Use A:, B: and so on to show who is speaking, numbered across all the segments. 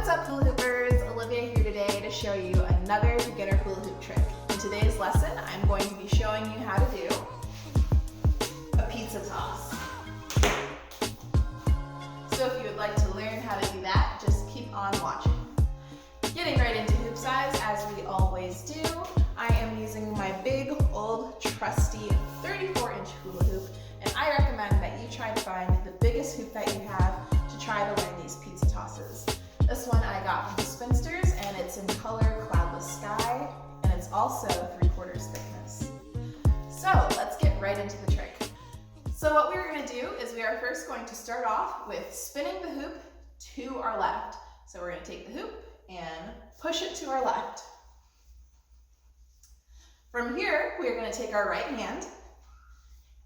A: What's up, hula hoopers? Olivia here today to show you another beginner hula hoop trick. In today's lesson, I'm going to be showing you how to do a pizza toss. So if you would like to learn how to do that, just keep on watching. Getting right into hoop size, as we always do, I am using my big, old, trusty 34-inch hula hoop, and I recommend that you try to find the biggest hoop that you have to try to learn these pizza tosses. This one I got from the Spinsters, and it's in color Cloudless Sky, and it's also 3/4 thickness. So let's get right into the trick. So what we're going to do is we are first going to start off with spinning the hoop to our left. So we're going to take the hoop and push it to our left. From here, we are going to take our right hand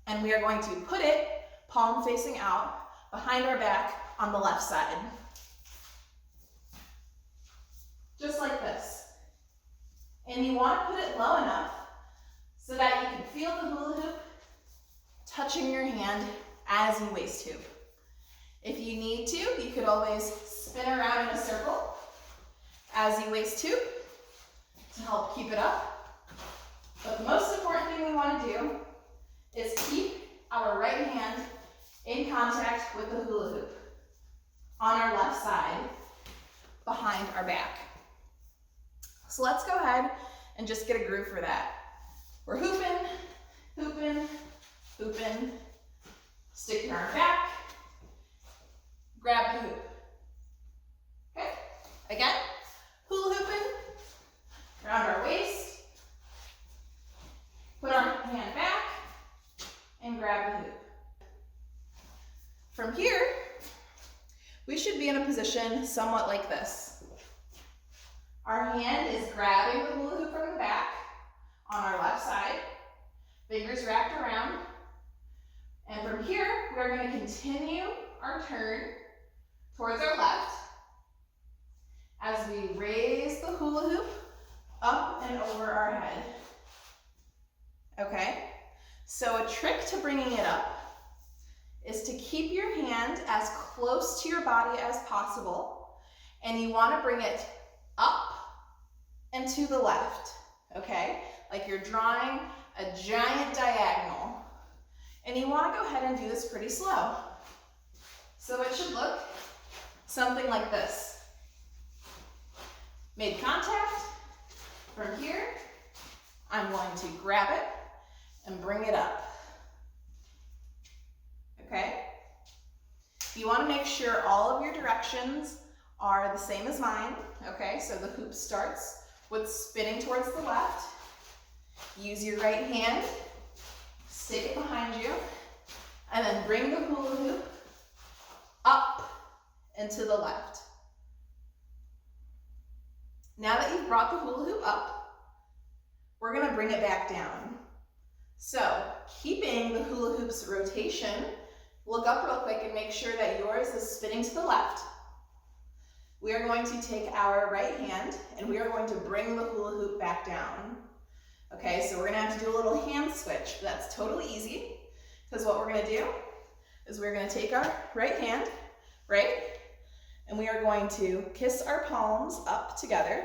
A: and we are going to put it palm facing out behind our back on the left side. Just like this. And you want to put it low enough so that you can feel the hula hoop touching your hand as you waist hoop. If you need to, you could always spin around in a circle as you waist hoop to help keep it up. But the most important thing we want to do is keep our right hand in contact with the hula hoop on our left side behind our back. So let's go ahead and just get a groove for that. We're hooping, hooping, hooping, stick your arm back, grab the hoop. Okay, again, hula hooping, around our waist, put our hand back, and grab the hoop. From here, we should be in a position somewhat like this. Our hand is grabbing the hula hoop from the back on our left side, fingers wrapped around, and from here, we are going to continue our turn towards our left as we raise the hula hoop up and over our head. Okay, so a trick to bringing it up is to keep your hand as close to your body as possible, and you want to bring it up and to the left, okay? Like you're drawing a giant diagonal. And you want to go ahead and do this pretty slow. So it should look something like this. Made contact. From here, I'm going to grab it and bring it up. Okay? You want to make sure all of your directions are the same as mine. Okay, so the hoop starts with spinning towards the left. Use your right hand, stick it behind you, and then bring the hula hoop up and to the left. Now that you've brought the hula hoop up, we're going to bring it back down. So, keeping the hula hoop's rotation, look up real quick and make sure that yours is spinning to the left. We are going to take our right hand and we are going to bring the hula hoop back down. Okay, so we're going to have to do a little hand switch, but that's totally easy, because what we're going to do is we're going to take our right hand, right, and we are going to kiss our palms up together.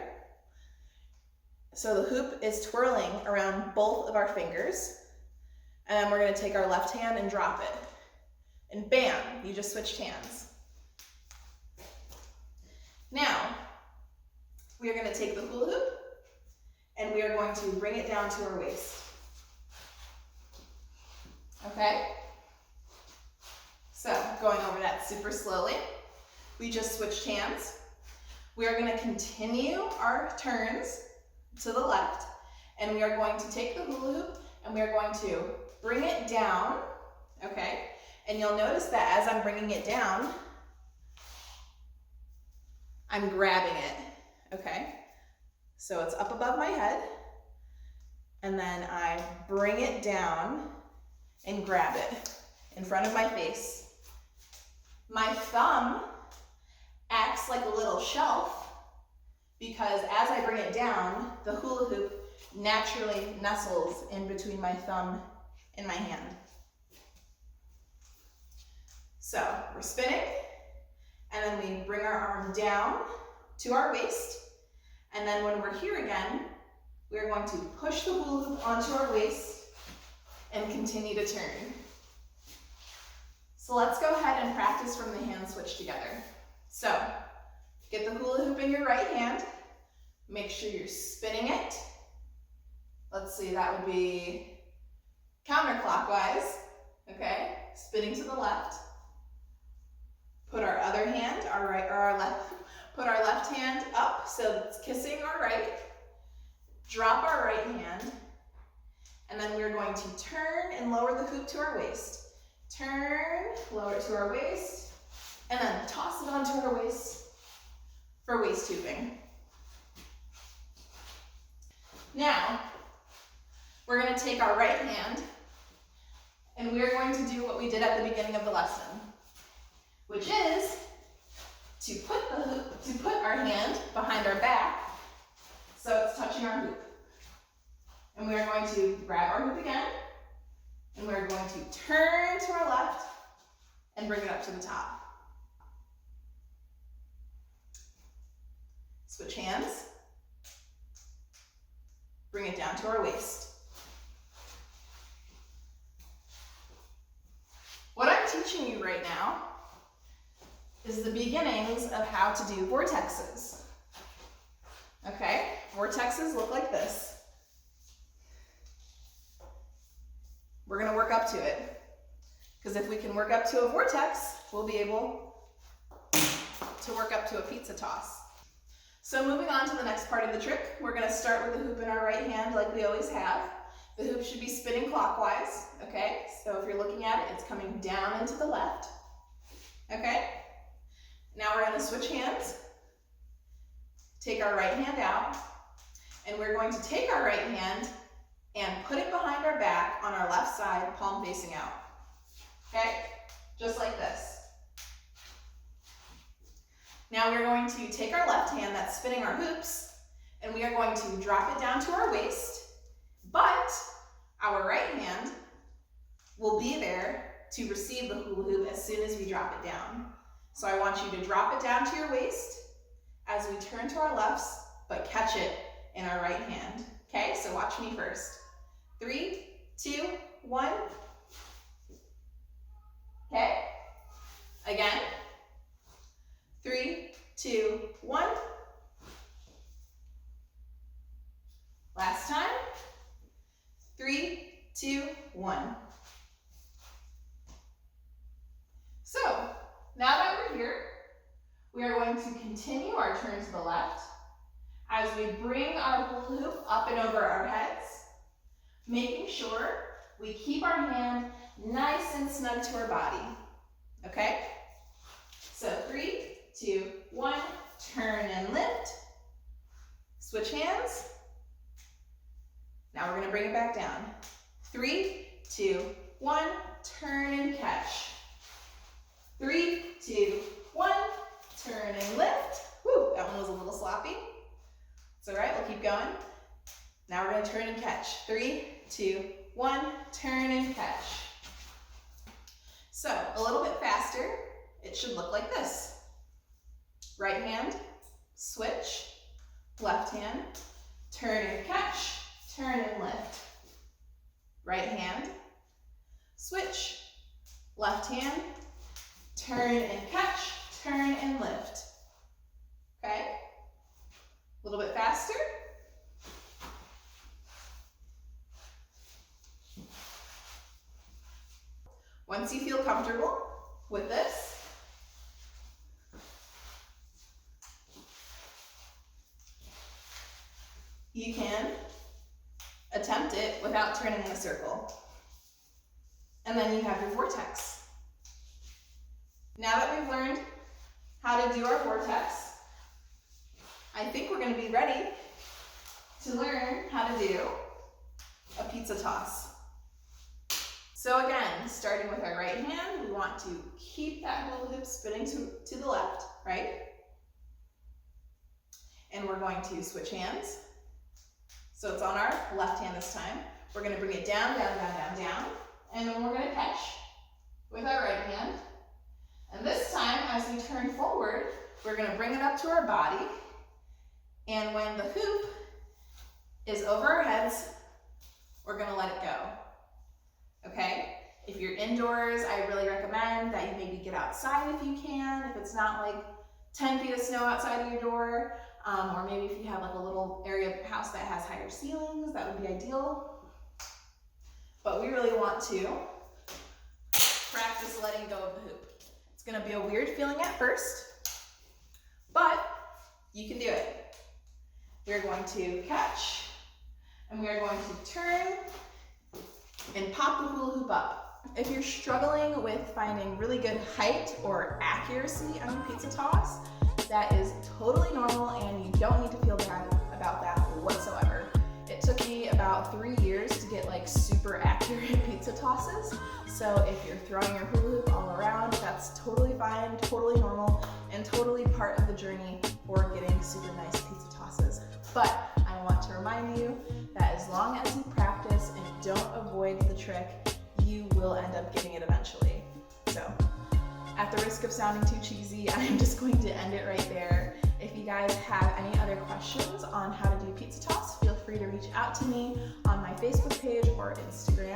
A: So the hoop is twirling around both of our fingers, and then we're going to take our left hand and drop it. And bam, you just switched hands. Now, we are going to take the hula hoop and we are going to bring it down to our waist. Okay? So, going over that super slowly, we just switched hands. We are going to continue our turns to the left, and we are going to take the hula hoop and we are going to bring it down, okay? And you'll notice that as I'm bringing it down, I'm grabbing it, okay? So it's up above my head, and then I bring it down and grab it in front of my face. My thumb acts like a little shelf because as I bring it down, the hula hoop naturally nestles in between my thumb and my hand. So we're spinning, and then we bring our arm down to our waist. And then when we're here again, we're going to push the hula hoop onto our waist and continue to turn. So let's go ahead and practice from the hand switch together. So get the hula hoop in your right hand. Make sure you're spinning it. Let's see, that would be counterclockwise, okay? Spinning to the left. Put our other hand, our right or our left, put our left hand up so it's kissing our right. Drop our right hand, and then we're going to turn and lower the hoop to our waist. Turn, lower it to our waist, and then toss it onto our waist for waist hooping. Now, we're going to take our right hand, and we are going to do what we did at the beginning of the lesson, which is to put our hand behind our back so it's touching our hoop. And we are going to grab our hoop again, and we're going to turn to our left and bring it up to the top. Switch hands. Bring it down to our waist. What I'm teaching you right now is the beginnings of how to do vortexes. Okay, vortexes look like this. We're going to work up to it, because if we can work up to a vortex, we'll be able to work up to a pizza toss. So moving on to the next part of the trick, we're going to start with the hoop in our right hand like we always have. The hoop should be spinning clockwise, okay? So if you're looking at it, it's coming down and to the left, okay? Now we're going to switch hands, take our right hand out, and we're going to take our right hand and put it behind our back on our left side, palm facing out, okay? Just like this. Now we're going to take our left hand that's spinning our hoops, and we are going to drop it down to our waist, but our right hand will be there to receive the hula hoop as soon as we drop it down. So I want you to drop it down to your waist as we turn to our lefts, but catch it in our right hand. Okay, so watch me first. 3, 2, 1. Okay, again. 3, 2, 1. Last time. 3, 2, 1. So, now that we're here, we are going to continue our turn to the left as we bring our hula hoop up and over our heads, making sure we keep our hand nice and snug to our body, okay? So 3, 2, 1, turn and lift, switch hands. Now we're going to bring it back down. 3, 2, 1, turn and catch. 3, 2, 1, turn and lift. Woo, that one was a little sloppy. It's all right, we'll keep going. Now we're going to turn and catch. 3, 2, 1, turn and catch. So, a little bit faster, it should look like this. Right hand, switch, left hand, turn and catch, turn and lift. Right hand, switch, left hand, turn and catch, turn and lift. Okay? A little bit faster. Once you feel comfortable with this, you can attempt it without turning in a circle. And then you have your vortex. Now that we've learned how to do our vortex, I think we're going to be ready to learn how to do a pizza toss. So again, starting with our right hand, we want to keep that hula hoop spinning to the left, right? And we're going to switch hands. So it's on our left hand this time. We're going to bring it down, down, down, down, down. And then we're going to catch with our right hand. And this time, as we turn forward, we're gonna bring it up to our body, and when the hoop is over our heads, we're gonna let it go, okay? If you're indoors, I really recommend that you maybe get outside if you can, if it's not like 10 feet of snow outside of your door, or maybe if you have like a little area of your house that has higher ceilings, that would be ideal. But we really want to practice letting go of the hoop. It's gonna be a weird feeling at first, but you can do it. We're going to catch, and we are going to turn and pop the hula hoop up. If you're struggling with finding really good height or accuracy on your pizza toss, that is totally normal and you don't need to feel bad about that whatsoever. It took me about 3 years to get like super accurate pizza tosses. So if you're throwing your hula hoop all around, that's totally fine, totally normal, and totally part of the journey for getting super nice pizza tosses. But I want to remind you that as long as you practice and don't avoid the trick, you will end up getting it eventually. So, at the risk of sounding too cheesy, I'm just going to end it right there. If you guys have any other questions on how to do pizza toss, feel free to reach out to me on my Facebook page or Instagram.